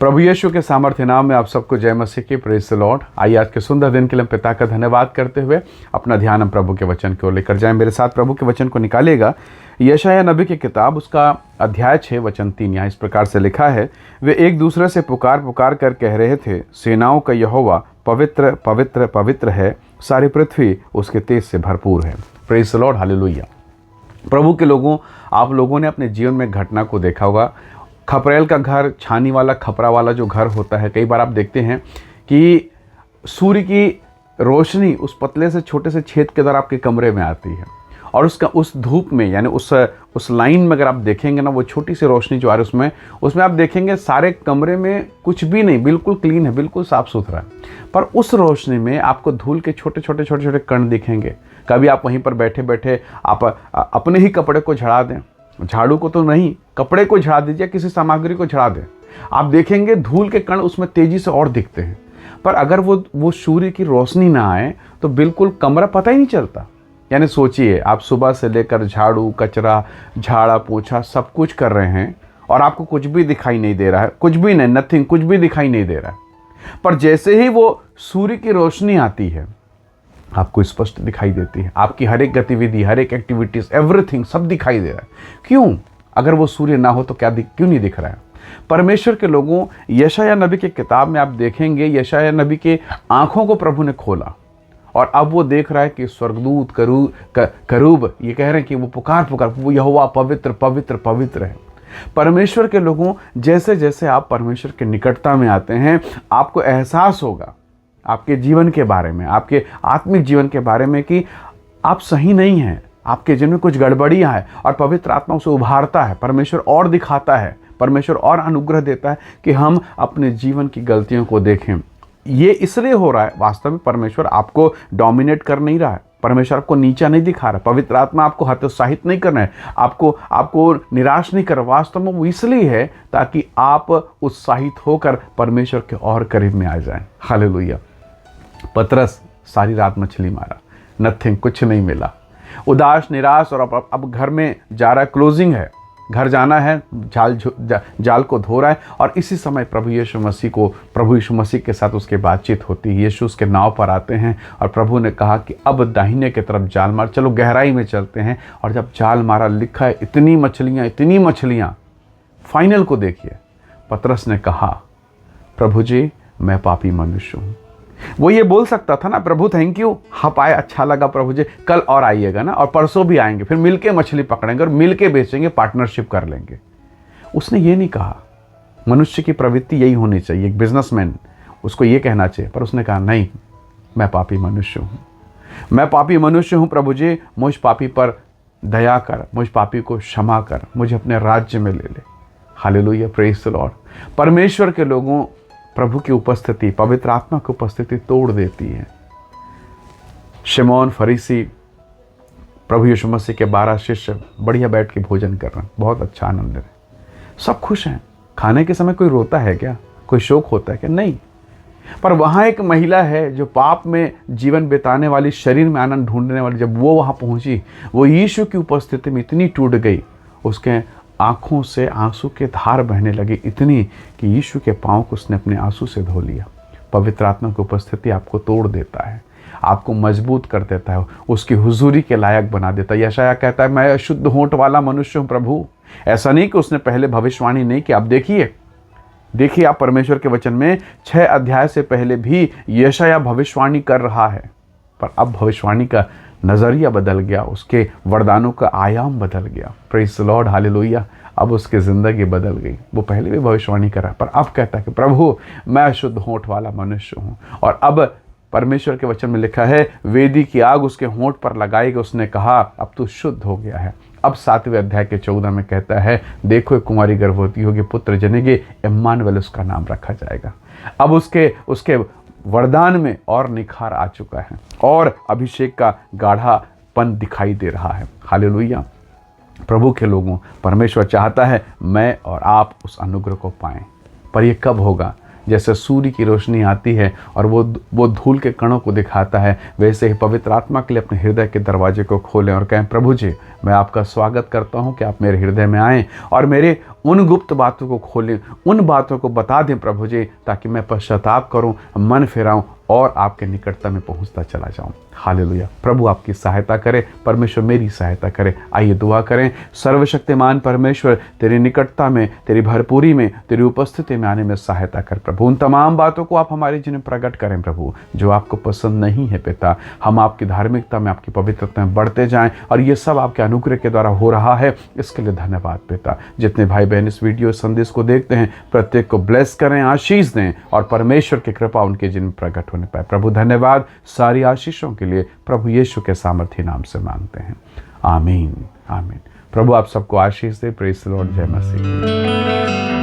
प्रभु यीशु के सामर्थ्य नाम में आप सबको जय मसीह की, प्रेज द लॉर्ड। आइए आज के सुंदर दिन के लिए हम पिता का धन्यवाद करते हुए अपना ध्यान हम प्रभु के वचन की ओर लेकर जाएं। मेरे साथ प्रभु के वचन को निकालिएगा। यशायाह नबी की किताब, उसका अध्याय 6 वचन 3। यहाँ इस प्रकार से लिखा है, वे एक दूसरे से पुकार पुकार कर कह रहे थे, सेनाओं का यहोवा पवित्र पवित्र पवित्र है, सारी पृथ्वी उसके तेज से भरपूर है। Praise the Lord, hallelujah. प्रभु के लोगों, आप लोगों ने अपने जीवन में घटना को देखा होगा। खपरेल का घर, छानी वाला, खपरा वाला जो घर होता है, कई बार आप देखते हैं कि सूर्य की रोशनी उस पतले से छोटे से छेद के द्वारा आपके कमरे में आती है, और उस धूप में, यानी उस लाइन में अगर आप देखेंगे ना, वो छोटी सी रोशनी जो आ रही है उसमें आप देखेंगे सारे कमरे में कुछ भी नहीं, बिल्कुल क्लीन है, बिल्कुल साफ सुथरा है। पर उस रोशनी में आपको धूल के छोटे छोटे कण दिखेंगे। कभी आप वहीं पर बैठे बैठे आप अपने ही कपड़े को झड़ा दें, झाड़ू को तो नहीं, कपड़े को झड़ा दीजिए, किसी सामग्री को झड़ा दें, आप देखेंगे धूल के कण उसमें तेजी से और दिखते हैं। पर अगर वो सूर्य की रोशनी ना आए तो बिल्कुल कमरा पता ही नहीं चलता। यानी सोचिए, आप सुबह से लेकर झाड़ू, कचरा, झाड़ा पोछा सब कुछ कर रहे हैं और आपको कुछ भी दिखाई नहीं दे रहा है, कुछ भी नहीं, नथिंग, कुछ भी दिखाई नहीं दे रहा है। पर जैसे ही वो सूर्य की रोशनी आती है, आपको स्पष्ट दिखाई देती है। आपकी हर एक गतिविधि, हर एक एक्टिविटीज, एवरीथिंग सब दिखाई दे रहा है। क्यों? अगर वो सूर्य ना हो तो क्यों नहीं दिख रहा है? परमेश्वर के लोगों, यशायाह नबी की किताब में आप देखेंगे, यशायाह नबी के आंखों को प्रभु ने खोला और अब वो देख रहा है कि स्वर्गदूत, करूब ये कह रहे हैं कि वो पुकार वो यहोवा पवित्र पवित्र पवित्र है। परमेश्वर के लोगों, जैसे जैसे आप परमेश्वर के निकटता में आते हैं, आपको एहसास होगा आपके जीवन के बारे में, आपके आत्मिक जीवन के बारे में कि आप सही नहीं हैं, आपके जीवन में कुछ गड़बड़ियाँ हैं, और पवित्र आत्मा उसे उभारता है। परमेश्वर और दिखाता है, परमेश्वर और अनुग्रह देता है कि हम अपने जीवन की गलतियों को देखें। ये इसलिए हो रहा है, वास्तव में परमेश्वर आपको डोमिनेट कर नहीं रहा है, परमेश्वर आपको नीचा नहीं दिखा रहा है, पवित्र आत्मा आपको हतोत्साहित नहीं करना है, आपको निराश नहीं कर रहा। वास्तव में वो इसलिए है ताकि आप उत्साहित होकर परमेश्वर के और करीब में आ जाएं। हालेलुया। पतरस सारी रात मछली मारा, नथिंग, कुछ नहीं मिला, उदास, निराश, और अब घर में जा रहा है, क्लोजिंग है, घर जाना है, जाल को धो रहा है। और इसी समय प्रभु यीशु मसीह के साथ उसकी बातचीत होती है। यीशु उसके नाव पर आते हैं और प्रभु ने कहा कि अब दाहिने की तरफ जाल मार, चलो गहराई में चलते हैं। और जब जाल मारा, लिखा है इतनी मछलियाँ। फाइनल को देखिए, पतरस ने कहा, प्रभु जी मैं पापी मनुष्य हूँ। वो ये बोल सकता था ना, प्रभु थैंक यू, आप आए, अच्छा लगा प्रभु जी, कल और आइएगा ना, और परसों भी आएंगे, फिर मिलके मछली पकड़ेंगे और मिलके बेचेंगे, पार्टनरशिप कर लेंगे। उसने ये नहीं कहा। मनुष्य की प्रवृत्ति यही होनी चाहिए, एक बिजनेसमैन उसको ये कहना चाहिए। पर उसने कहा नहीं, मैं पापी मनुष्य हूँ, मैं पापी मनुष्य हूँ, प्रभु जी मुझ पापी पर दया कर, मुझ पापी को क्षमा कर, मुझे अपने राज्य में ले ले। Hallelujah, praise the Lord. परमेश्वर के लोगों, प्रभु की उपस्थिति, पवित्र आत्मा की उपस्थिति तोड़ देती है। शिमोन फरीसी, प्रभु यीशु मसीह के 12 शिष्य बढ़िया बैठ के भोजन कर रहे हैं, बहुत अच्छा आनंद है, सब खुश हैं। खाने के समय कोई रोता है क्या? कोई शोक होता है क्या? नहीं। पर वहाँ एक महिला है जो पाप में जीवन बिताने वाली, शरीर में आनंद ढूंढने वाली, जब वो वहाँ पहुँची, वो यीशु की उपस्थिति में इतनी टूट गई, उसके आँखों से आंसू के धार बहने लगी, इतनी कि यीशु के पाँव को उसने अपने आंसू से धो लिया। पवित्र आत्मा की उपस्थिति आपको तोड़ देता है, आपको मजबूत कर देता है, उसकी हुजूरी के लायक बना देता है। यशायाह कहता है, मैं अशुद्ध होंठ वाला मनुष्य हूँ प्रभु। ऐसा नहीं कि उसने पहले भविष्यवाणी नहीं की। आप देखिए आप परमेश्वर के वचन में 6 अध्याय से पहले भी यशायाह भविष्यवाणी कर रहा है, पर अब भविष्यवाणी का नज़रिया बदल गया, उसके वरदानों का आयाम बदल गया। Praise the Lord, hallelujah. अब उसकी ज़िंदगी बदल गई। वो पहले भी भविष्यवाणी कर रहा, पर अब कहता है कि प्रभु मैं अशुद्ध होंठ वाला मनुष्य हूँ। और अब परमेश्वर के वचन में लिखा है, वेदी की आग उसके होंठ पर लगाई गई, उसने कहा अब तू शुद्ध हो गया है। अब 7वें अध्याय के 14 में कहता है, देखो एक कुमारी गर्भवती होगी, पुत्र जनेगी, इम्मानुएल उसका नाम रखा जाएगा। अब उसके वरदान में और निखार आ चुका है और अभिषेक का गाढ़ापन दिखाई दे रहा है। हालेलुया। प्रभु के लोगों, परमेश्वर चाहता है मैं और आप उस अनुग्रह को पाएं। पर यह कब होगा? जैसे सूर्य की रोशनी आती है और वो धूल के कणों को दिखाता है, वैसे ही पवित्र आत्मा के लिए अपने हृदय के दरवाजे को खोलें और कहें, प्रभु जी मैं आपका स्वागत करता हूँ कि आप मेरे हृदय में आएँ और मेरे उन गुप्त बातों को खोलें, उन बातों को बता दें प्रभु जी, ताकि मैं पश्चाताप करूं, मन फिराऊं और आपके निकटता में पहुंचता चला जाऊं। हालेलुया। प्रभु आपकी सहायता करे, परमेश्वर मेरी सहायता करे। आइए दुआ करें। सर्वशक्तिमान परमेश्वर, तेरी निकटता में, तेरी भरपूरी में, तेरी उपस्थिति में आने में सहायता कर प्रभु। उन तमाम बातों को आप हमारे जीवन में प्रकट करें प्रभु जो आपको पसंद नहीं है पिता। हम आपकी धार्मिकता में, आपकी पवित्रता में बढ़ते जाएं और ये सब आपके अनुग्रह के द्वारा हो रहा है, इसके लिए धन्यवाद पिता। जितने भाई बहन इस वीडियो संदेश को देखते हैं, प्रत्येक को ब्लेस करें, आशीष दें और परमेश्वर की कृपा उनके जीवन में प्रकट होने पाए प्रभु। धन्यवाद सारी आशीषों के लिए प्रभु यीशु के सामर्थी नाम से मांगते हैं, आमीन आमीन। प्रभु आप सबको आशीष दे। Praise the Lord. जय मसीह।